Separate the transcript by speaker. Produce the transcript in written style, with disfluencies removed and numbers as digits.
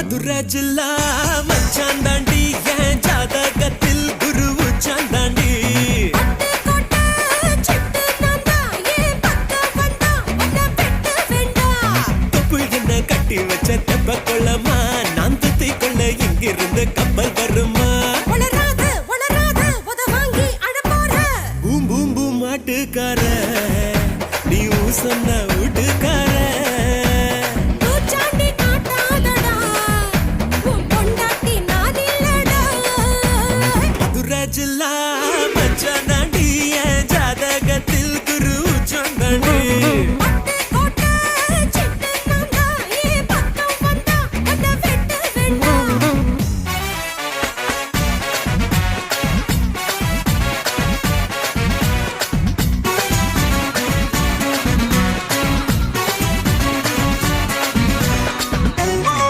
Speaker 1: மதுராஜில்லா மச்சான் தாண்டி என் ஜாதகத்தில் குரு உச்சான் தாண்டி தொப்புள் என்ன கட்டி வச்ச தெப்ப கொள்ளமா நான் துத்தி கொள்ள இங்கிருந்து கப்பல் வருமா பூம் பூம் பூம் மாட்டுக்கார நீ சொன்ன